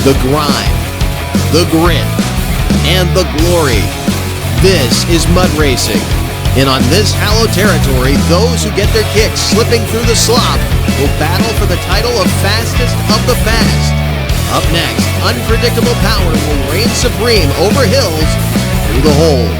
the grind, the grit, and the glory. This is mud racing. And on this hallowed territory, those who get their kicks slipping through the slop will battle for the title of fastest of the fast. Up next, unpredictable power will reign supreme over hills through the holes.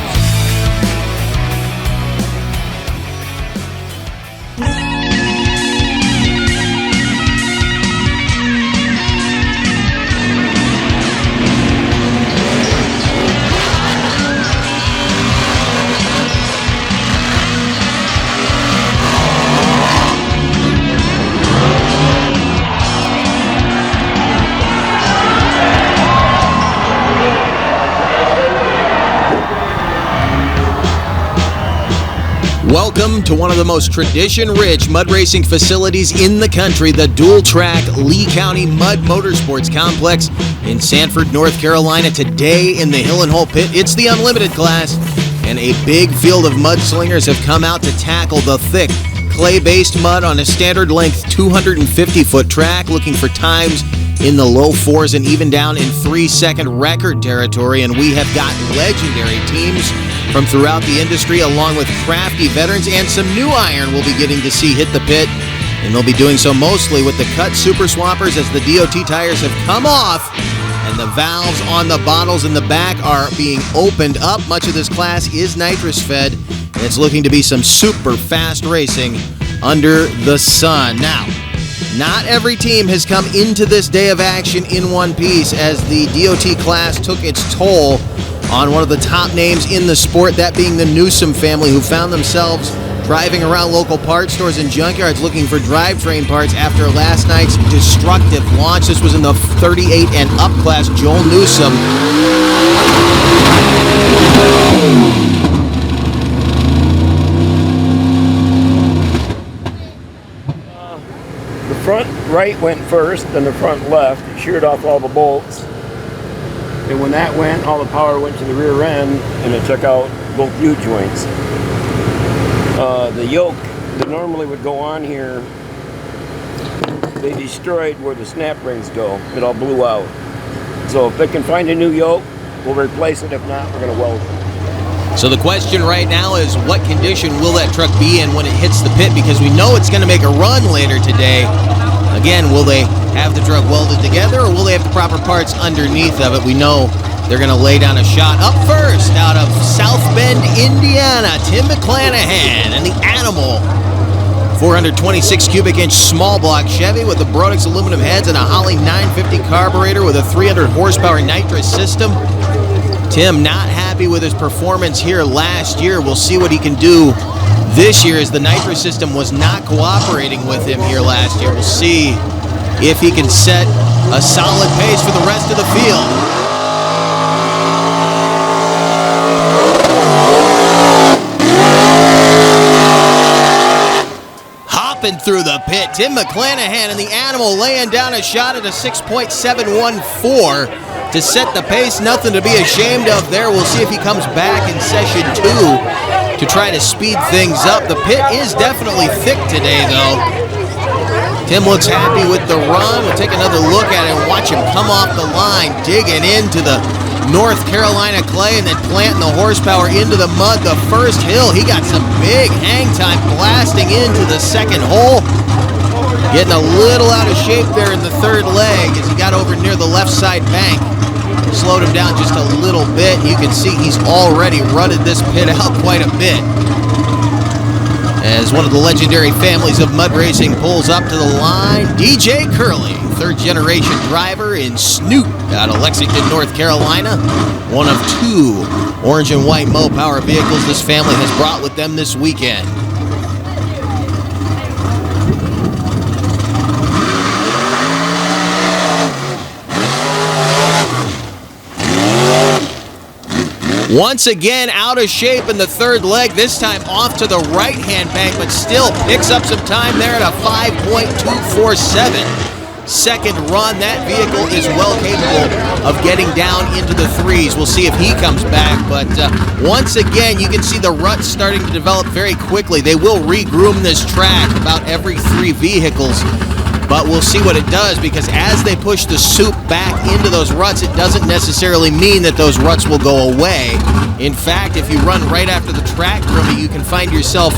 Welcome to one of the most tradition-rich mud racing facilities in the country, the dual-track Lee County Mud Motorsports Complex in Sanford, North Carolina. Today in the Hill and Hole Pit, it's the Unlimited class, and a big field of mudslingers have come out to tackle the thick, clay-based mud on a standard-length 250-foot track, looking for times in the low fours and even down in 3-second record territory. And we have got legendary teams from throughout the industry, along with crafty veterans, and some new iron we'll be getting to see hit the pit. And they'll be doing so mostly with the cut super swappers as the D.O.T tires have come off and the valves on the bottles in the back are being opened up. Much of this class is nitrous fed, and it's looking to be some super fast racing under the sun. Now, not every team has come into this day of action in one piece, as the D.O.T class took its toll on one of the top names in the sport, that being the Newsome family, who found themselves driving around local parts stores and junkyards looking for drivetrain parts after last night's destructive launch. This was in the 38 and up class. Joel Newsome. The front right went first, then the front left. It sheared off all the bolts. And when that went, all the power went to the rear end, and it took out both U-joints. The yoke that normally would go on here, they destroyed where the snap rings go. It all blew out. So if they can find a new yoke, we'll replace it. If not, we're going to weld it. So the question right now is, what condition will that truck be in when it hits the pit? Because we know it's going to make a run later today. Again, will they have the truck welded together, or will they have the proper parts underneath of it? We know they're going to lay down a shot. Up first, out of South Bend, Indiana, Tim McClanahan and the Animal 426 cubic inch small block Chevy with the Brodix aluminum heads and a Holley 950 carburetor with a 300 horsepower nitrous system. Tim not happy with his performance here last year. We'll see what he can do this year, as the nitrous system was not cooperating with him here last year. We'll see if he can set a solid pace for the rest of the field. Hopping through the pit, Tim McClanahan and the Animal laying down a shot at a 6.714 to set the pace. Nothing to be ashamed of there. We'll see if he comes back in session 2 to try to speed things up. The pit is definitely thick today, though. Tim looks happy with the run. We'll take another look at it and watch him come off the line, digging into the North Carolina clay and then planting the horsepower into the mud. The first hill, he got some big hang time, blasting into the second hole. Getting a little out of shape there in the third leg as he got over near the left side bank. Slowed him down just a little bit. You can see he's already rutted this pit out quite a bit, as one of the legendary families of mud racing pulls up to the line. DJ Curley, third generation driver in Snoot out of Lexington, North Carolina. One of 2 orange and white Mo Power vehicles this family has brought with them this weekend. Once again out of shape in the third leg, this time off to the right-hand bank, but still picks up some time there at a 5.247. Second run. That vehicle is well capable of getting down into the threes. We'll see if he comes back, but once again, you can see the ruts starting to develop very quickly. They will re-groom this track about every 3 vehicles. But we'll see what it does, because as they push the soup back into those ruts, it doesn't necessarily mean that those ruts will go away. In fact, if you run right after the track grooming, you can find yourself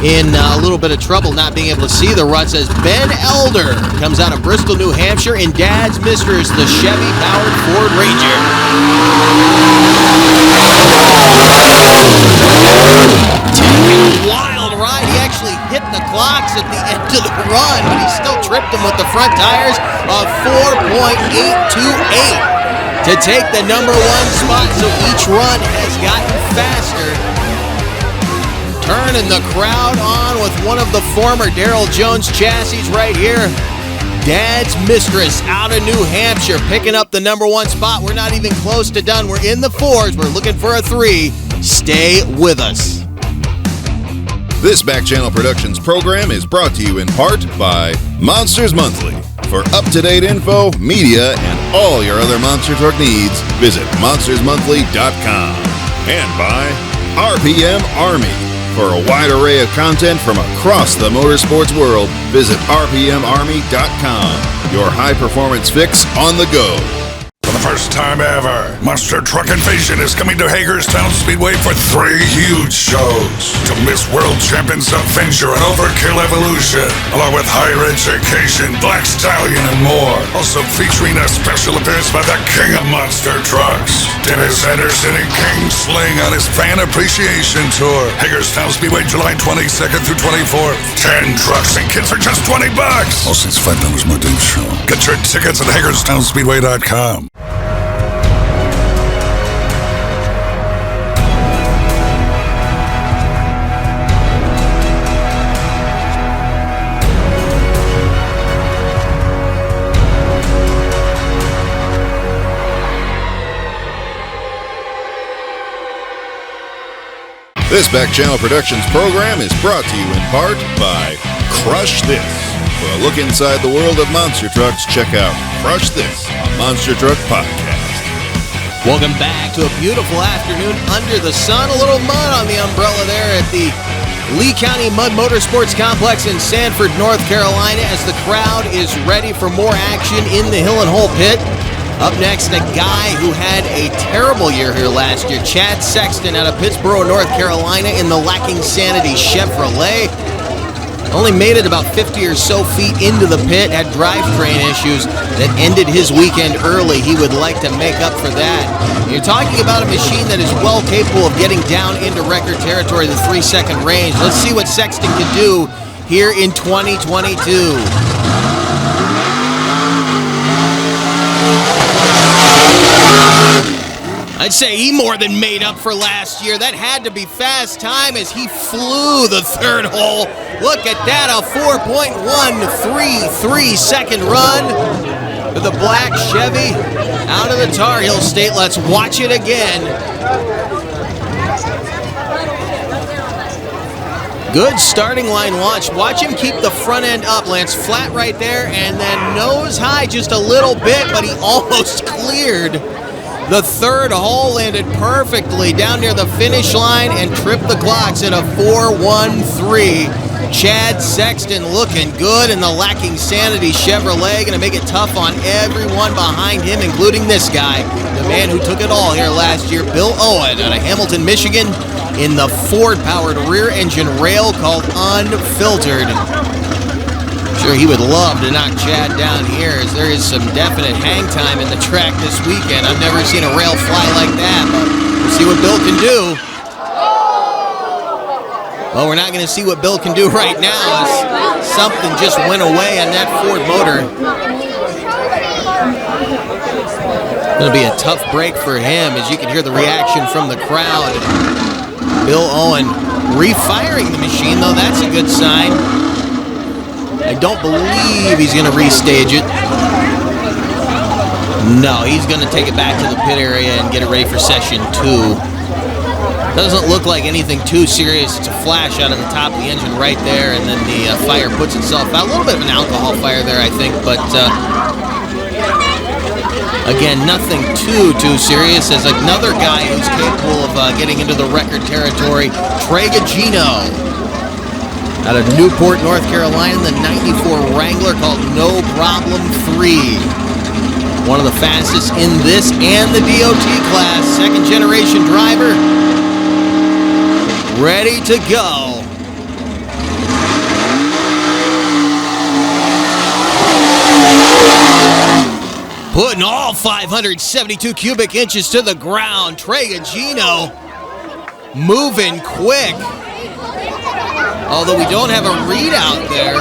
in a little bit of trouble not being able to see the ruts, as Ben Elder comes out of Bristol, New Hampshire, in Dad's Mistress, the Chevy-powered Ford Ranger. Taking a wild ride. He actually hit the clocks at the end of the run, but he still tripped them with the front tires of 4.828 to take the number one spot. So each run has gotten faster. Turning the crowd on with one of the former Darryl Jones chassis right here. Dad's Mistress out of New Hampshire picking up the number one spot. We're not even close to done. We're in the 4s. We're looking for a 3. Stay with us. This Back Channel Productions program is brought to you in part by Monsters Monthly. For up-to-date info, media, and all your other Monster Truck needs, visit monstersmonthly.com. And by RPM Army. For a wide array of content from across the motorsports world, visit rpmarmy.com. Your high-performance fix on the go. For the first time ever, Monster Truck Invasion is coming to Hagerstown Speedway for 3 huge shows. To miss World Champions Avenger and Overkill Evolution, along with Higher Education, Black Stallion, and more. Also featuring a special appearance by the King of Monster Trucks, Dennis Anderson and King Sling on his Fan Appreciation Tour. Hagerstown Speedway, July 22nd through 24th. 10 trucks and kids for just $20. Also, it's $5 more than show. Get your tickets at HagerstownSpeedway.com. This Back Channel Productions program is brought to you in part by Crush This. For a look inside the world of monster trucks, check out Crush This, a Monster Truck podcast. Welcome back to a beautiful afternoon under the sun. A little mud on the umbrella there at the Lee County Mud Motorsports Complex in Sanford, North Carolina, as the crowd is ready for more action in the Hill and Hole pit. Up next, a guy who had a terrible year here last year, Chad Sexton out of Pittsboro, North Carolina, in the Lacking Sanity Chevrolet. Only made it about 50 or so feet into the pit, had drivetrain issues that ended his weekend early. He would like to make up for that. You're talking about a machine that is well capable of getting down into record territory, the 3-second range. Let's see what Sexton can do here in 2022. I'd say he more than made up for last year. That had to be fast time as he flew the third hole. Look at that, a 4.133 second run with the black Chevy out of the Tar Heel State. Let's watch it again. Good starting line launch. Watch him keep the front end up, Lance. Flat right there, and then nose high just a little bit, but he almost cleared. The third hole, landed perfectly down near the finish line and tripped the clocks at a 4.13. Chad Sexton looking good in the Lacking Sanity Chevrolet. Going to make it tough on everyone behind him, including this guy, the man who took it all here last year, Bill Owen out of Hamilton, Michigan, in the Ford-powered rear-engine rail called Unfiltered. Sure, he would love to knock Chad down here, as there is some definite hang time in the track this weekend. I've never seen a rail fly like that, but we'll see what Bill can do. Well, we're not going to see what Bill can do right now, as something just went away on that Ford motor. Going to be a tough break for him, as you can hear the reaction from the crowd. Bill Owen refiring the machine, though. That's a good sign. I don't believe he's going to restage it. No, he's going to take it back to the pit area and get it ready for session 2. Doesn't look like anything too serious. It's a flash out of the top of the engine right there, and then the fire puts itself out. A little bit of an alcohol fire there, I think, but again, nothing too serious. As another guy who's capable of getting into the record territory, Trey Gagino. Out of Newport, North Carolina, the 94 Wrangler called No Problem 3. One of the fastest in this and the D.O.T. class. Second generation driver. Ready to go. Putting all 572 cubic inches to the ground. Trey Gagino moving quick. Although we don't have a readout there.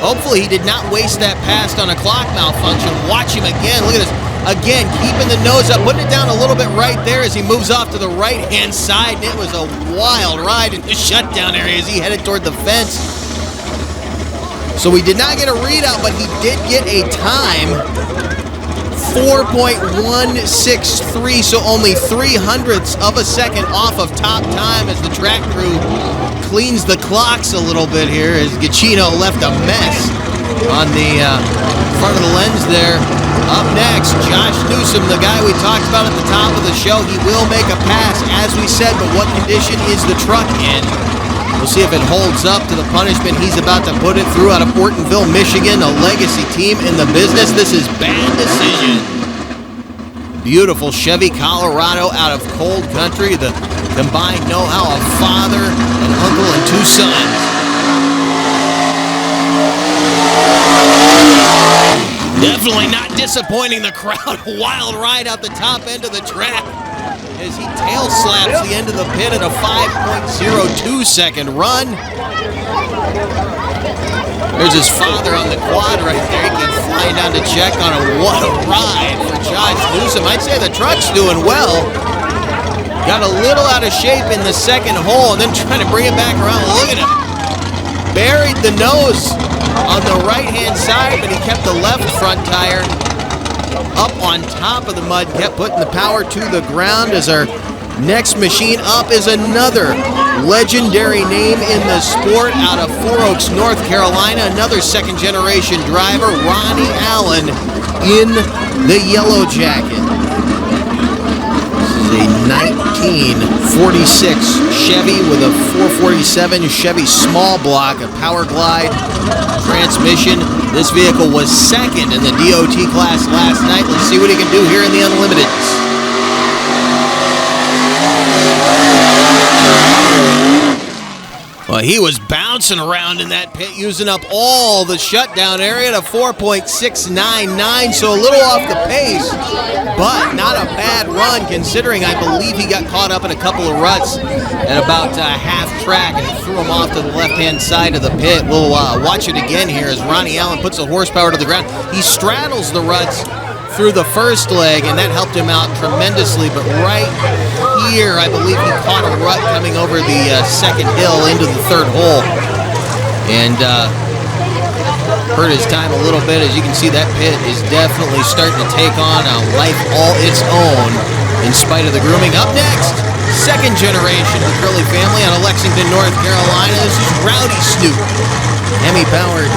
Hopefully he did not waste that pass on a clock malfunction. Watch him again. Look at this. Again, keeping the nose up, putting it down a little bit right there as he moves off to the right-hand side. And it was a wild ride in the shutdown area as he headed toward the fence. So we did not get a readout, but he did get a time. 4.163, so only 0.03 of a second off of top time as the track crew cleans the clocks a little bit here as Gacino left a mess on the front of the lens there. Up next, Josh Newsome, the guy we talked about at the top of the show. He will make a pass, as we said, but what condition is the truck in? We'll see if it holds up to the punishment he's about to put it through out of Ortonville, Michigan, a legacy team in the business. This is Bad Decision. Beautiful Chevy Colorado out of cold country. The combined know-how of father, an uncle, and two sons. Definitely not disappointing the crowd. Wild ride out the top end of the track as he tail slaps the end of the pit at a 5.02 second run. There's his father on the quad right there. He came flying down to check on him. What a ride for Josh Newsome. I'd say the truck's doing well. Got a little out of shape in the second hole and then trying to bring it back around. Look at him. Buried the nose on the right-hand side, but he kept the left front tire up on top of the mud, kept putting the power to the ground. As our next machine up is another legendary name in the sport out of Four Oaks, North Carolina. Another second-generation driver, Ronnie Allen, in the yellow jacket. This is a 1946 Chevy with a 447 Chevy small block, a Power Glide transmission. This vehicle was second in the D.O.T. class last night. Let's see what he can do here in the Unlimiteds. Well, he was bouncing around in that pit, using up all the shutdown area to 4.699, so a little off the pace, but not a bad run considering I believe he got caught up in a couple of ruts at about half track and threw him off to the left-hand side of the pit. We'll watch it again here as Ronnie Allen puts the horsepower to the ground. He straddles the ruts through the first leg, and that helped him out tremendously, but right here, I believe he caught a rut coming over the second hill into the third hole, and hurt his time a little bit. As you can see, that pit is definitely starting to take on a life all its own in spite of the grooming. Up next, second generation of the Curley family out of Lexington, North Carolina. This is Rowdy Snoop, Hemi-powered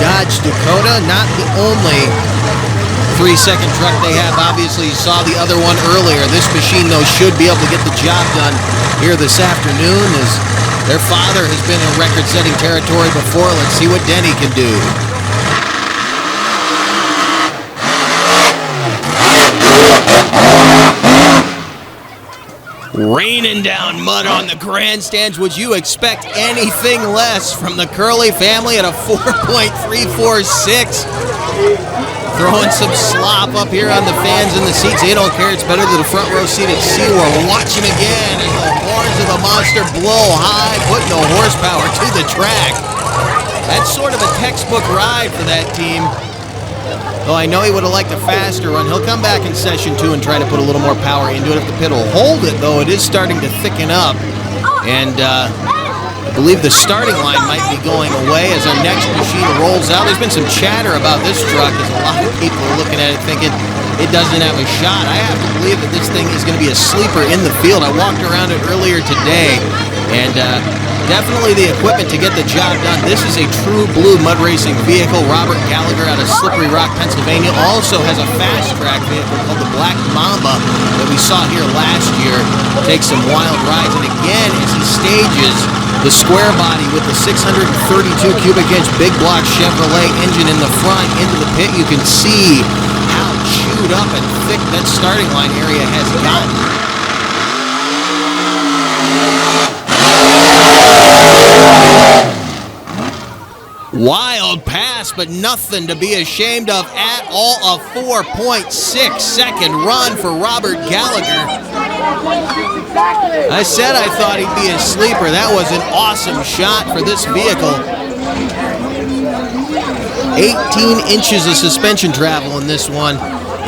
Dodge Dakota, not the only 3-second truck they have. Obviously, you saw the other one earlier. This machine, though, should be able to get the job done here this afternoon as their father has been in record-setting territory before. Let's see what Denny can do. Raining down mud on the grandstands. Would you expect anything less from the Curley family at a 4.346? Throwing some slop up here on the fans in the seats. They don't care. It's better than the front row seat at SeaWorld. Watch him again as the horns of the monster blow high, putting the horsepower to the track. That's sort of a textbook ride for that team. Though I know he would have liked a faster run. He'll come back in session 2 and try to put a little more power into it. If the pit will hold it, though, it is starting to thicken up. And I believe the starting line might be going away as our next machine rolls out. There's been some chatter about this truck as a lot of people are looking at it thinking it doesn't have a shot. I have to believe that this thing is going to be a sleeper in the field. I walked around it earlier today, and Definitely the equipment to get the job done. This is a true blue mud racing vehicle. Robert Gallagher out of Slippery Rock, Pennsylvania, also has a fast track vehicle called the Black Mamba that we saw here last year. Takes some wild rides, and again, as he stages the square body with the 632 cubic inch big block Chevrolet engine in the front into the pit, you can see how chewed up and thick that starting line area has gotten. Wild pass, but nothing to be ashamed of at all. A 4.6-second run for Robert Gallagher. I said I thought he'd be a sleeper. That was an awesome shot for this vehicle. 18 inches of suspension travel in this one,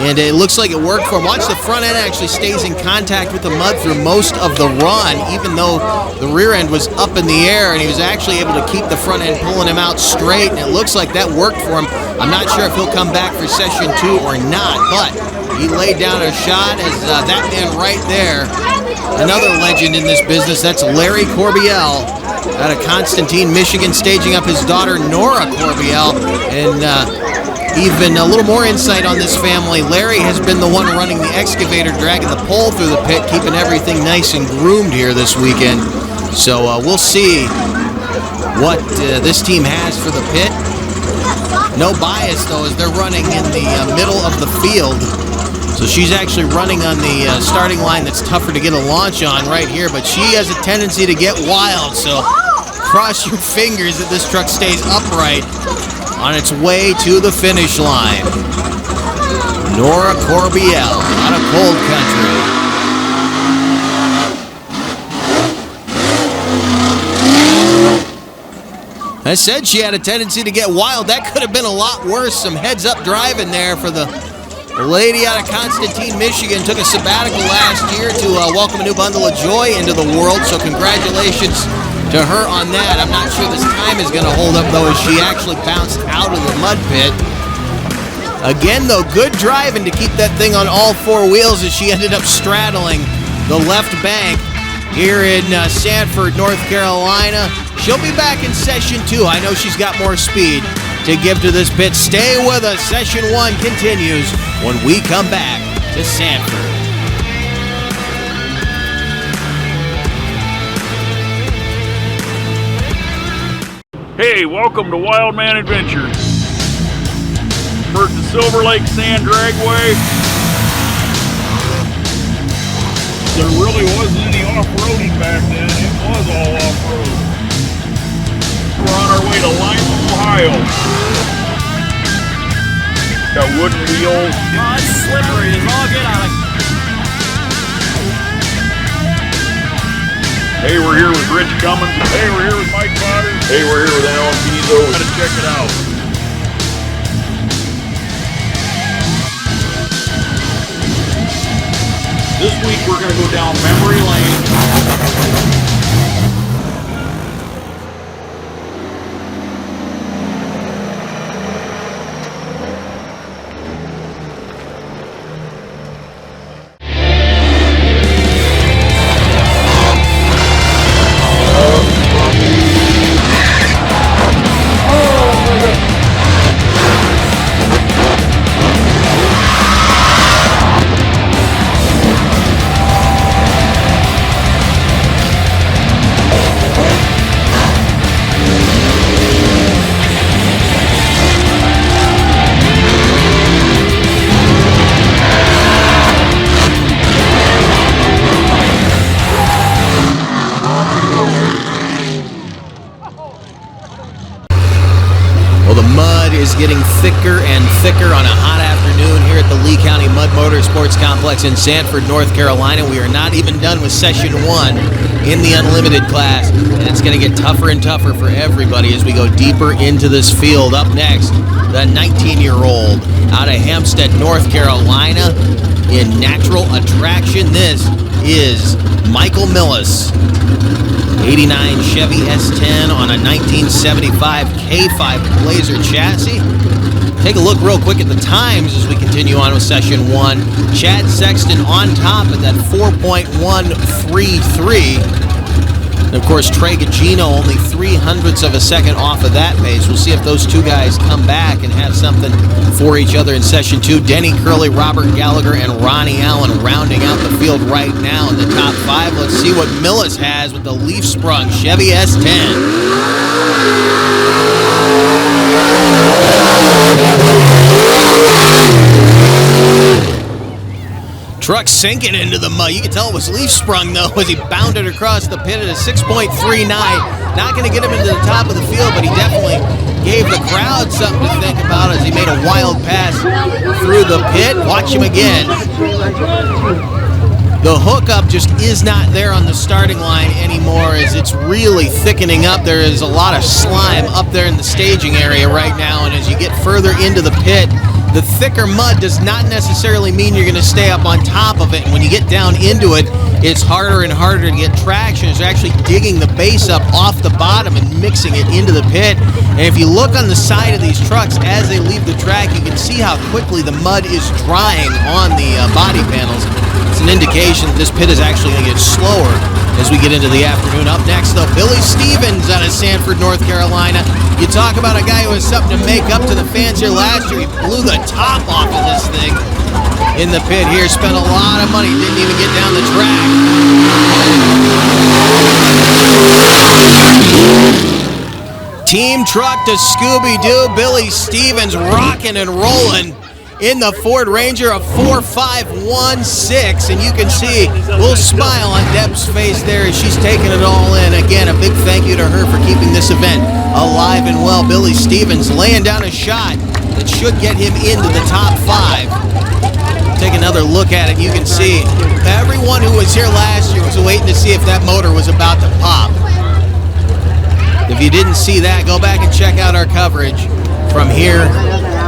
and it looks like it worked for him. Watch, the front end actually stays in contact with the mud through most of the run, even though the rear end was up in the air, and he was actually able to keep the front end pulling him out straight, and it looks like that worked for him. I'm not sure if he'll come back for session 2 or not, but he laid down a shot as that man right there, another legend in this business. That's Larry Corbiel out of Constantine, Michigan, staging up his daughter Nora Corbiel. And even a little more insight on this family, Larry has been the one running the excavator, dragging the pole through the pit, keeping everything nice and groomed here this weekend. So we'll see what this team has for the pit. No bias, though, as they're running in the middle of the field. So she's actually running on the starting line that's tougher to get a launch on right here, but she has a tendency to get wild, so cross your fingers that this truck stays upright on its way to the finish line. Nora Corbiel out of Cold Country. I said she had a tendency to get wild. That could have been a lot worse. Some heads-up driving there for the lady out of Constantine, Michigan. Took a sabbatical last year to welcome a new bundle of joy into the world, so congratulations to her on that. I'm not sure this time is going to hold up, though, as she actually bounced out of the mud pit. Again, though, good driving to keep that thing on all four wheels as she ended up straddling the left bank here in Sanford, North Carolina. She'll be back in session 2. I know she's got more speed to give to this pit. Stay with us. Session 1 continues when we come back to Sanford. Hey, welcome to Wild Man Adventures. We're at the Silver Lake Sand Dragway. There really wasn't any off-roading back then. It was all off-road. We're on our way to Lima, Ohio. Got wooden wheels. Oh, it's slippery as all get out of. Hey, we're here with Rich Cummins. Hey, we're here with Mike Potter. Hey, we're here with Alan Pizzo. Gotta check it out. This week we're gonna go down memory lane. Getting thicker and thicker on a hot afternoon here at the Lee County Mud Motorsports Complex in Sanford, North Carolina. We are not even done with session 1 in the unlimited class, and it's going to get tougher and tougher for everybody as we go deeper into this field. Up next, the 19-year-old out of Hempstead, North Carolina in Natural Attraction. This is Michael Millis. 89 Chevy S10 on a 1975 K5 Blazer chassis. Take a look real quick at the times as we continue on with session 1. Chad Sexton on top at that 4.133. And of course, Trey Gugino only 0.03 of a second off of that pace. We'll see if those two guys come back and have something for each other in session 2. Denny Curley, Robert Gallagher, and Ronnie Allen rounding out the field right now in the top 5. Let's see what Millis has with the Leaf Sprung Chevy S10. Truck sinking into the mud. You can tell it was leaf sprung, though, as he bounded across the pit at a 6.39. Not going to get him into the top of the field, but he definitely gave the crowd something to think about as he made a wild pass through the pit. Watch him again. The hookup just is not there on the starting line anymore as it's really thickening up. There is a lot of slime up there in the staging area right now, and as you get further into the pit, the thicker mud does not necessarily mean you're going to stay up on top of it. And when you get down into it, it's harder and harder to get traction. It's actually digging the base up off the bottom and mixing it into the pit. And if you look on the side of these trucks as they leave the track, you can see how quickly the mud is drying on the body panels. It's an indication that this pit is actually going to get slower as we get into the afternoon. Up next, though, Billy Stevens out of Sanford, North Carolina. You talk about a guy who has something to make up to the fans here last year. He blew the top off of this thing in the pit here. Spent a lot of money. Didn't even get down the track. Team truck to Scooby-Doo. Billy Stevens rocking and rolling in the Ford Ranger of 4516, and you can see a little smile on Deb's face there as she's taking it all in. Again, a big thank you to her for keeping this event alive and well. Billy Stevens laying down a shot that should get him into the top 5. Take another look at it. You can see everyone who was here last year was waiting to see if that motor was about to pop. If you didn't see that, go back and check out our coverage from here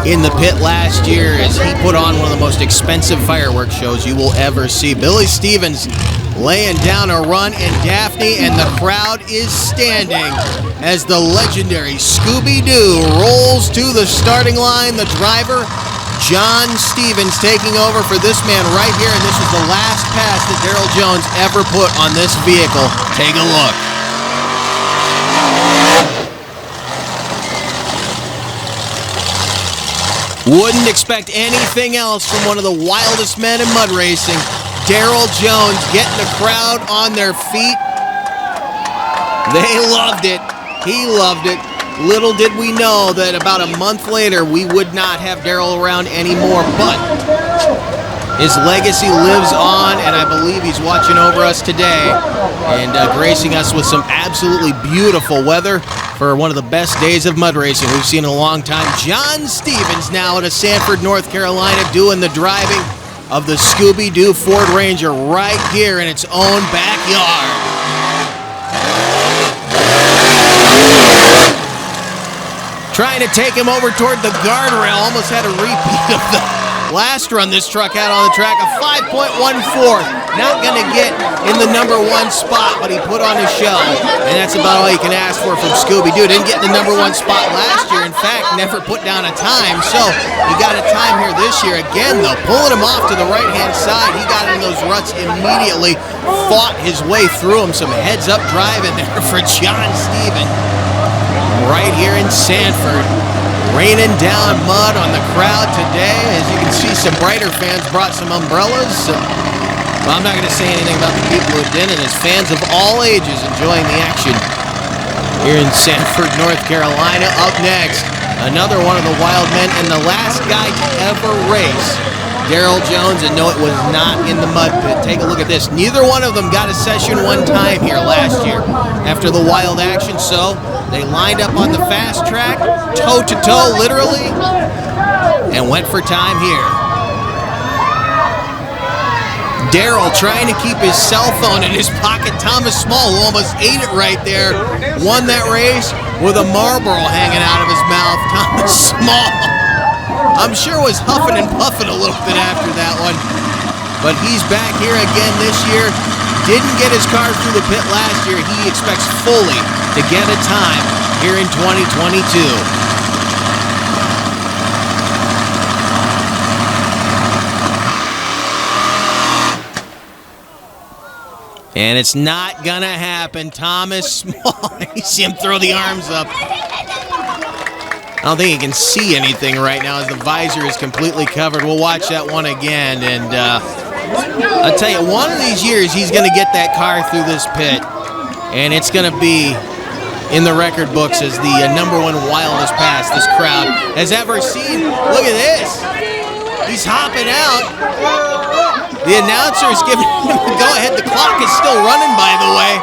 in the pit last year as he put on one of the most expensive fireworks shows you will ever see. Billy Stevens laying down a run in Daphne, and the crowd is standing as the legendary Scooby-Doo rolls to the starting line. The driver, John Stevens, taking over for this man right here, and this is the last pass that Darryl Jones ever put on this vehicle. Take a look. Wouldn't expect anything else from one of the wildest men in mud racing. Darryl Jones getting the crowd on their feet. They loved it. He loved it. Little did we know that about a month later we would not have Darryl around anymore, but his legacy lives on, and I believe he's watching over us today and gracing us with some absolutely beautiful weather for one of the best days of mud racing we've seen in a long time. John Stevens now out of Sanford, North Carolina, doing the driving of the Scooby-Doo Ford Ranger right here in its own backyard. Trying to take him over toward the guardrail. Almost had a repeat of the last run this truck had on the track, a 5.14. Not going to get in the number 1 spot, but he put on a show, and that's about all you can ask for from Scooby-Doo. Didn't get in the number 1 spot last year. In fact, never put down a time, so he got a time here this year. Again, though, pulling him off to the right-hand side. He got in those ruts immediately, fought his way through them. Some heads-up driving there for John Stevens right here in Sanford. Raining down mud on the crowd today. As you can see, some brighter fans brought some umbrellas. Well, I'm not going to say anything about the people who didn't. As fans of all ages enjoying the action here in Sanford, North Carolina. Up next, another one of the wild men and the last guy to ever race Darryl Jones, and no, it was not in the mud pit. Take a look at this. Neither one of them got a session 1 time here last year after the wild action, so they lined up on the fast track, toe-to-toe, literally, and went for time here. Darryl trying to keep his cell phone in his pocket. Thomas Small, who almost ate it right there, won that race with a Marlboro hanging out of his mouth. Thomas Small, I'm sure, was huffing and puffing a little bit after that one. But he's back here again this year. Didn't get his car through the pit last year. He expects fully to get a time here in 2022. And it's not going to happen. Thomas Small, you see him throw the arms up. I don't think he can see anything right now as the visor is completely covered. We'll watch that one again. And I'll tell you, one of these years he's going to get that car through this pit. And it's going to be in the record books as the #1 wildest pass this crowd has ever seen. Look at this. He's hopping out. The announcer is giving him the go-ahead. The clock is still running, by the way.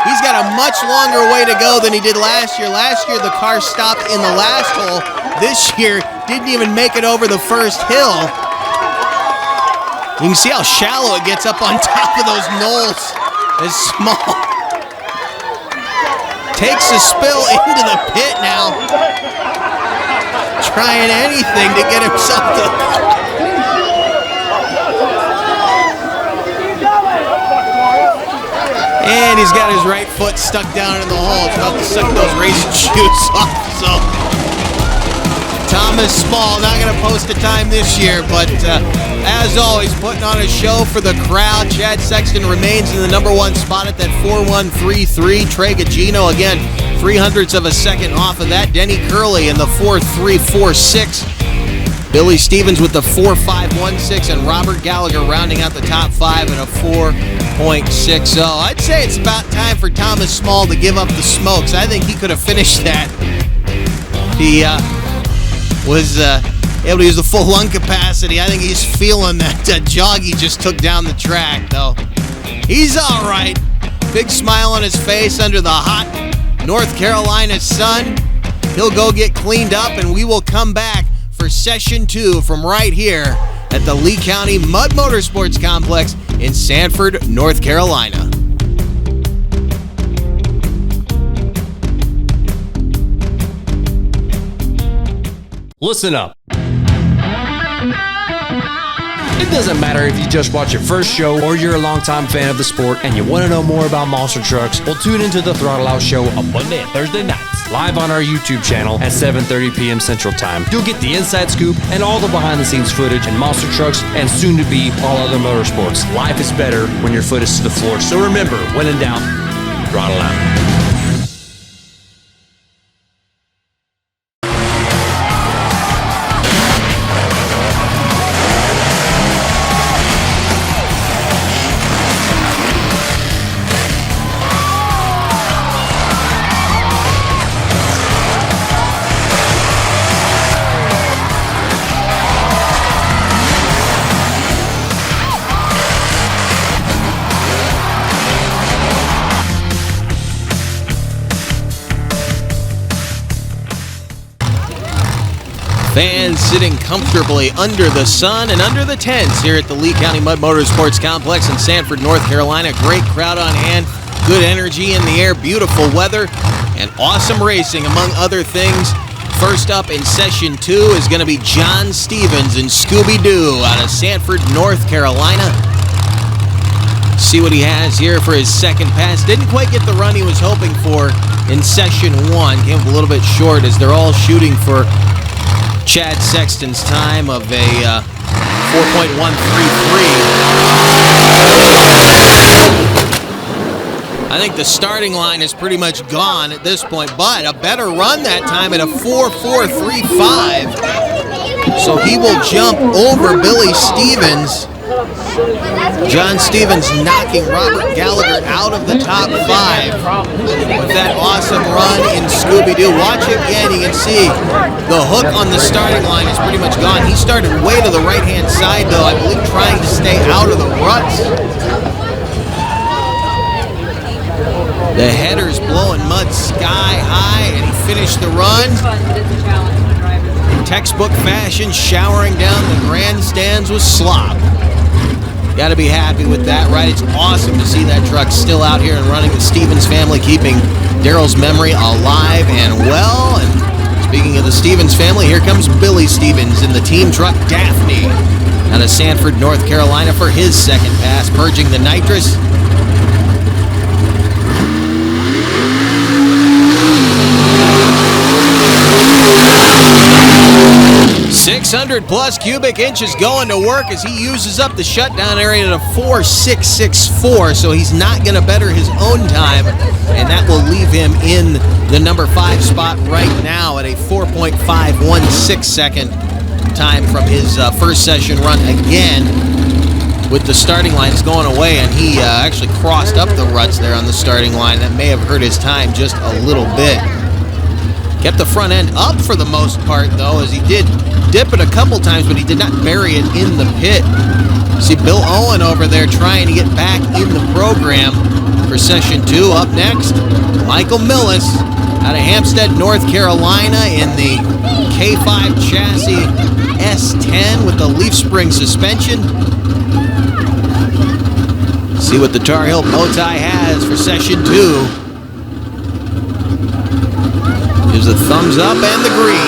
He's got a much longer way to go than he did last year. Last year, the car stopped in the last hole. This year, didn't even make it over the first hill. You can see how shallow it gets up on top of those knolls. It's small. Takes a spill into the pit now. Trying anything to get himself to the clock. And he's got his right foot stuck down in the hole. It's about to suck those racing shoes off. So Thomas Small not going to post a time this year, but as always, putting on a show for the crowd. Chad Sexton remains in the #1 spot at that 4.133. Trey Gugino, again, 0.03 of a second off of that. Denny Curley in the 4.346. Billy Stevens with the 4.516, and Robert Gallagher rounding out the top 5 at a 4.60. I'd say it's about time for Thomas Small to give up the smokes. I think he could have finished that. He was able to use the full lung capacity. I think he's feeling that jog he just took down the track, though. He's all right. Big smile on his face under the hot North Carolina sun. He'll go get cleaned up, and we will come back for Session 2 from right here at the Lee County Mud Motorsports Complex in Sanford, North Carolina. Listen up. It doesn't matter if you just watch your first show or you're a longtime fan of the sport and you want to know more about monster trucks. Well, tune into the Throttle Out Show on Monday and Thursday nights, live on our YouTube channel at 7:30 p.m. Central Time. You'll get the inside scoop and all the behind-the-scenes footage in monster trucks and soon-to-be all other motorsports. Life is better when your foot is to the floor. So remember, when in doubt, throttle out. Fans sitting comfortably under the sun and under the tents here at the Lee County Mud Motorsports Complex in Sanford, North Carolina. Great crowd on hand, good energy in the air, beautiful weather, and awesome racing, among other things. First up in Session 2 is going to be John Stevens and Scooby-Doo out of Sanford, North Carolina. See what he has here for his second pass. Didn't quite get the run he was hoping for in Session 1. Came up a little bit short as they're all shooting for Chad Sexton's time of a 4.133. I think the starting line is pretty much gone at this point, but a better run that time at a 4.435. So he will jump over Billy Stevens. John Stevens knocking Robert Gallagher out of the top 5 with that awesome run in Scooby-Doo. Watch it again, you can see the hook on the starting line is pretty much gone. He started way to the right-hand side, though, I believe trying to stay out of the ruts. The header's blowing mud sky high, and he finished the run. In textbook fashion, showering down the grandstands with slop. Got to be happy with that, right? It's awesome to see that truck still out here and running. The Stevens family keeping Darryl's memory alive and well. And speaking of the Stevens family, here comes Billy Stevens in the team truck Daphne out of Sanford, North Carolina for his second pass, purging the nitrous. 600 plus cubic inches going to work as he uses up the shutdown area to 4.664, so he's not going to better his own time, and that will leave him in the number 5 spot right now at a 4.516 second time from his first session run again, with the starting lines going away, and he actually crossed up the ruts there on the starting line. That may have hurt his time just a little bit. Kept the front end up for the most part, though, as he did dip it a couple times, but he did not bury it in the pit. See Bill Owen over there trying to get back in the program for Session 2. Up next, Michael Millis out of Hampstead, North Carolina in the K5 chassis S10 with the leaf spring suspension. See what the Tar Heel bow tie has for Session 2. Gives a thumbs up and the green.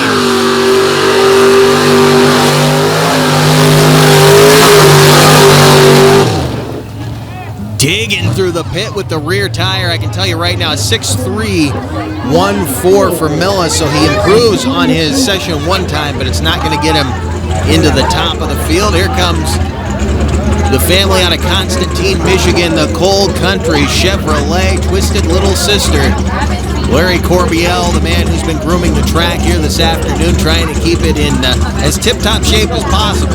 Digging through the pit with the rear tire. I can tell you right now, 6.314 for Millis, so he improves on his Session 1 time, but it's not going to get him into the top of the field. Here comes the family out of Constantine, Michigan, the Cold Country Chevrolet Twisted Little Sister. Larry Corbiel, the man who's been grooming the track here this afternoon, trying to keep it in as tip-top shape as possible.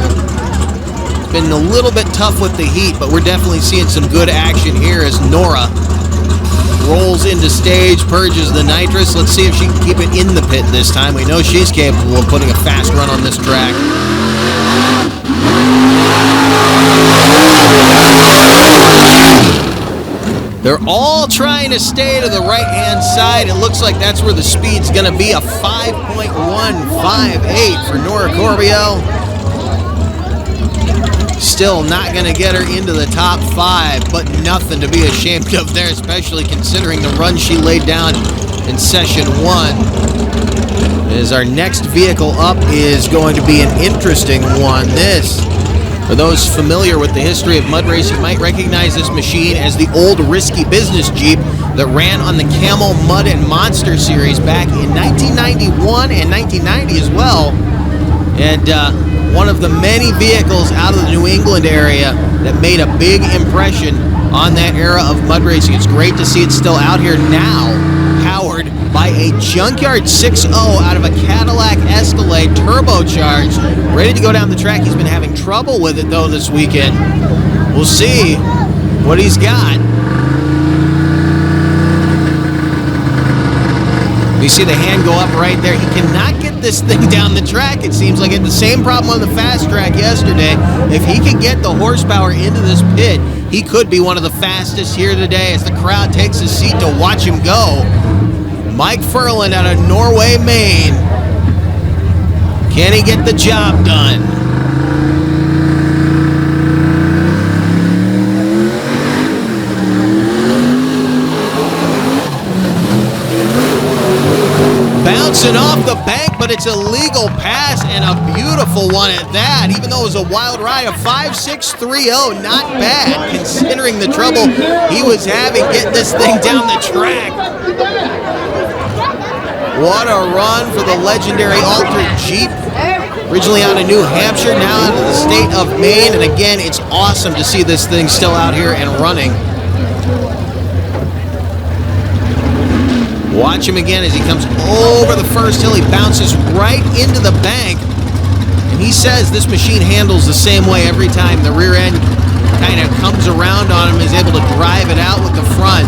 It's been a little bit tough with the heat, but we're definitely seeing some good action here as Nora rolls into stage, purges the nitrous. Let's see if she can keep it in the pit this time. We know she's capable of putting a fast run on this track. They're all trying to stay to the right-hand side. It looks like that's where the speed's going to be, a 5.158 for Nora Corbiel. Still not going to get her into the top 5, but nothing to be ashamed of there, especially considering the run she laid down in Session 1. As our next vehicle up is going to be an interesting one. This, for those familiar with the history of mud racing, might recognize this machine as the old Risky Business Jeep that ran on the Camel Mud and Monster series back in 1991 and 1990 as well. And one of the many vehicles out of the New England area that made a big impression on that era of mud racing. It's great to see it still out here now, powered by a Junkyard 6.0 out of a Cadillac Escalade, turbocharged, ready to go down the track. He's been having trouble with it, though, this weekend. We'll see what he's got. You see the hand go up right there. He cannot get this thing down the track. It seems like it had the same problem on the fast track yesterday. If he can get the horsepower into this pit, he could be one of the fastest here today as the crowd takes a seat to watch him go. Mike Furland out of Norway, Maine. Can he get the job done? Bouncing off the bank, but it's a legal pass and a beautiful one at that. Even though it was a wild ride, a 5.630, not bad considering the trouble he was having getting this thing down the track. What a run for the legendary Altered Jeep. Originally out of New Hampshire, now out of the state of Maine. And again, it's awesome to see this thing still out here and running. Watch him again as he comes over the first hill. He bounces right into the bank. And he says this machine handles the same way every time. The rear end kind of comes around on him, is able to drive it out with the front.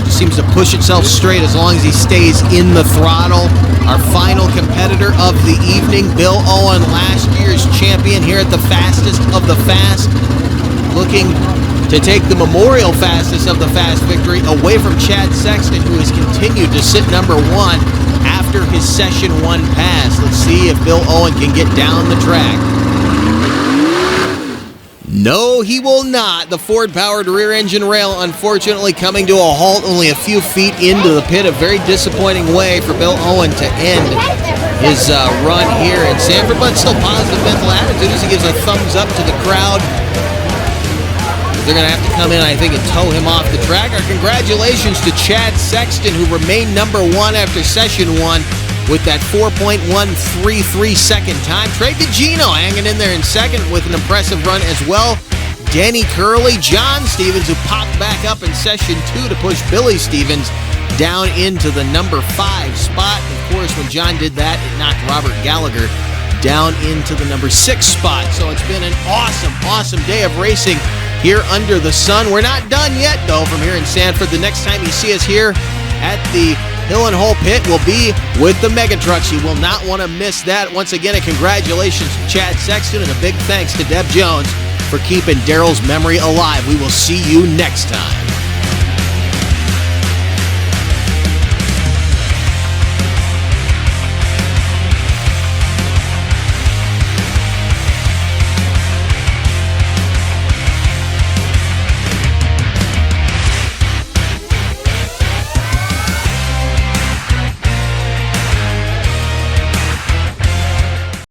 Just seems to push itself straight as long as he stays in the throttle. Our final competitor of the evening, Bill Owen, last year's champion here at the Fastest of the Fast, looking to take the memorial fastest of the fast victory away from Chad Sexton, who has continued to sit number 1 after his Session 1 pass. Let's see if Bill Owen can get down the track. No, he will not. The Ford-powered rear-engine rail, unfortunately, coming to a halt only a few feet into the pit. A very disappointing way for Bill Owen to end his run here in Sanford, but still positive mental attitude as he gives a thumbs up to the crowd. They're going to have to come in, I think, and tow him off the track. Our congratulations to Chad Sexton, who remained number 1 after Session 1, with that 4.133 second time. Trey Gugino hanging in there in second with an impressive run as well. Denny Curley, John Stevens, who popped back up in session 2 to push Billy Stevens down into the number 5 spot. Of course, when John did that, it knocked Robert Gallagher down into the number 6 spot. So it's been an awesome day of racing here under the sun. We're not done yet, though, from here in Sanford. The next time you see us here at the Hill and Hole Pit will be with the Mega Trucks. You will not want to miss that. Once again, a congratulations to Chad Sexton and a big thanks to Deb Jones for keeping Darryl's memory alive. We will see you next time.